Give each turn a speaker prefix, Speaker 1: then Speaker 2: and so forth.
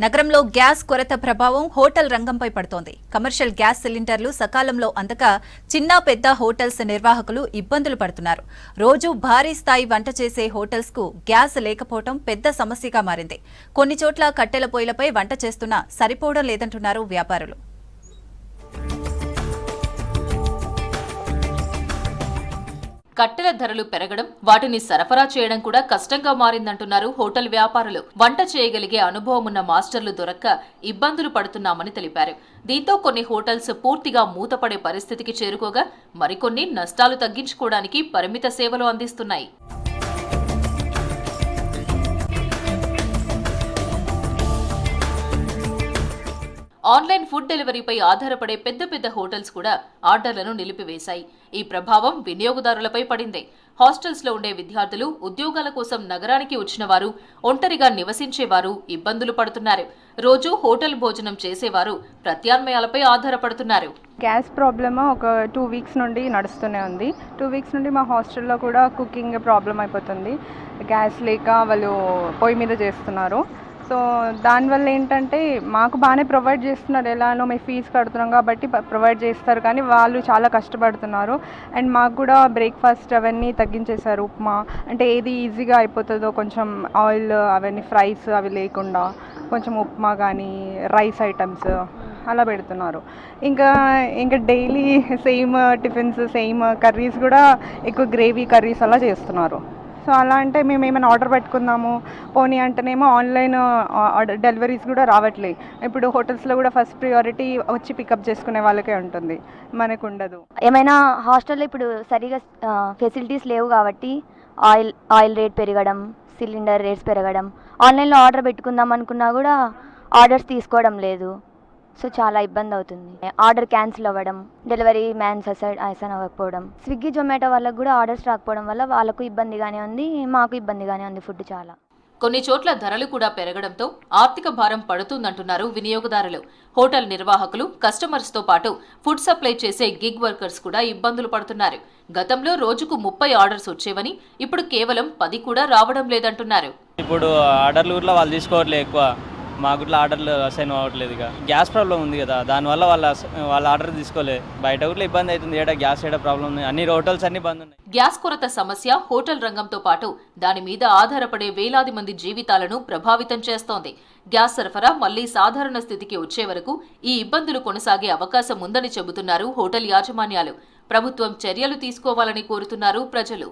Speaker 1: నగరంలో గ్యాస్ కొరత ప్రభావం హోటల్ రంగంపై పడుతోంది. కమర్షియల్ గ్యాస్ సిలిండర్లు సకాలంలో అందక చిన్న పెద్ద హోటల్స్ నిర్వాహకులు ఇబ్బందులు పడుతున్నారు. రోజు భారీ స్థాయి వంట చేసే హోటల్స్ కు గ్యాస్ లేకపోవడం పెద్ద సమస్యగా మారింది. కొన్ని చోట్ల కట్టెల పొయ్యిలపై వంట చేస్తున్నా సరిపోవడం లేదంటున్నారు వ్యాపారులు.
Speaker 2: కట్టెల ధరలు పెరగడం, వాటిని సరఫరా చేయడం కూడా కష్టంగా మారిందంటున్నారు హోటల్ వ్యాపారులు. వంట చేయగలిగే అనుభవం ఉన్న మాస్టర్లు దొరక్క ఇబ్బందులు పడుతున్నామని తెలిపారు. దీంతో కొన్ని హోటల్స్ పూర్తిగా మూతపడే పరిస్థితికి చేరుకోగా మరికొన్ని నష్టాలు తగ్గించుకోవడానికి పరిమిత సేవలు అందిస్తున్నాయి. ఆన్లైన్ ఫుడ్ డెలివరీపై ఆధారపడే పెద్ద పెద్ద హోటల్స్ కూడా ఆర్డర్లను నిలిపివేశాయి. ఈ ప్రభావం వినియోగదారులపై పడింది. హాస్టల్స్ లో ఉండే విద్యార్థులు, ఉద్యోగాల కోసం నగరానికి వచ్చిన వారు, ఒంటరిగా నివసించేవారు ఇబ్బందులు పడుతున్నారు. రోజు హోటల్ భోజనం చేసేవారు ప్రత్యామ్నాయాలపై ఆధారపడుతున్నారు.
Speaker 3: గ్యాస్ ప్రాబ్లమ్ ఒక 2 వీక్స్ నుండి నడుస్తూనే ఉంది. 2 వీక్స్ నుండి మా హాస్టల్లో కూడా కుకింగ్ ప్రాబ్లం అయిపోతుంది. గ్యాస్ లేక వాళ్ళు పొయ్యి మీద చేస్తున్నారు. సో దానివల్ల ఏంటంటే మాకు బాగానే ప్రొవైడ్ చేస్తున్నారు. ఎలానో మేము ఫీజు కడుతున్నాం కాబట్టి ప్రొవైడ్ చేస్తారు, కానీ వాళ్ళు చాలా కష్టపడుతున్నారు. అండ్ మాకు కూడా బ్రేక్ఫాస్ట్ అవన్నీ తగ్గించేశారు. ఉప్మా అంటే ఏది ఈజీగా అయిపోతుందో, కొంచెం ఆయిల్ అవన్నీ ఫ్రైస్ అవి లేకుండా కొంచెం ఉప్మా కానీ రైస్ ఐటమ్స్ అలా పెడుతున్నారు. ఇంకా daily same tiffins, same curries కూడా ఎక్కువ గ్రేవీ కర్రీస్ అలా చేస్తున్నారు. సో అలా అంటే మేము ఏమైనా ఆర్డర్ పెట్టుకుందాము పోనీ అంటేనేమో ఆన్లైన్ డెలివరీస్ కూడా రావట్లేదు. ఇప్పుడు హోటల్స్లో కూడా ఫస్ట్ ప్రియారిటీ వచ్చి పికప్ చేసుకునే వాళ్ళకే ఉంటుంది, మనకు ఉండదు.
Speaker 4: ఏమైనా హాస్టల్లో ఇప్పుడు సరిగా ఫెసిలిటీస్ లేవు కాబట్టి ఆయిల్ రేట్ పెరగడం, సిలిండర్ రేట్స్ పెరగడం, ఆన్లైన్లో ఆర్డర్ పెట్టుకుందాం అనుకున్నా కూడా ఆర్డర్స్ తీసుకోవడం లేదు. సో చాలా ఇబ్బంది అవుతుంది. ఆర్డర్ క్యాన్సిల్ అవ్వడం, డెలివరీ మ్యాన్స్ అసైన్ అవ్వకపోవడం, స్విగ్గీ జొమాటో వాళ్ళకు కూడా ఆర్డర్స్ రాకపోవడం వల్ల వాళ్ళకు ఇబ్బందిగానే ఉంది, మాకు ఇబ్బందిగానే ఉంది ఫుడ్ చాలా.
Speaker 2: కొన్ని చోట్ల ధరలు కూడా పెరగడంతో ఆర్థిక భారం పడుతుందంటున్నారు వినియోగదారులు. హోటల్ నిర్వాహకులు, కస్టమర్స్ తో పాటు ఫుడ్ సప్లై చేసే గిగ్ వర్కర్స్ కూడా ఇబ్బందులు పడుతున్నారు. గతంలో రోజుకు 30 ఆర్డర్స్ వచ్చేవని ఇప్పుడు కేవలం 10 కూడా రావడం లేదంటున్నారు.
Speaker 5: ఇప్పుడు ఆర్డర్లు కూడా వాళ్ళు తీసుకోవట్లేదు, ఎక్కువ మాకు ఇట్లా ఆర్డర్లు అసైన్ అవ్వట్లేదు. ఇక గ్యాస్ ప్రాబ్లం ఉంది కదా, దానివల్ల వాళ్ళ ఆర్డర్ తీసుకోలే. బయట కూడా ఇబ్బంది అవుతుంది, గ్యాస్ ప్రాబ్లం ఉంది, అన్ని హోటల్స్ అన్ని బంద్ ఉన్నాయి.
Speaker 2: గ్యాస్ కొరత సమస్య హోటల్ రంగంతో పాటు దాని మీద ఆధారపడే వేలాది మంది జీవితాలను ప్రభావితం చేస్తోంది. గ్యాస్ సరఫరా మళ్లీ సాధారణ స్థితికి వచ్చే వరకు ఈ ఇబ్బందులు కొనసాగే అవకాశం ఉందని చెబుతున్నారు హోటల్ యాజమాన్యాలు. ప్రభుత్వం చర్యలు తీసుకోవాలని కోరుతున్నారు ప్రజలు.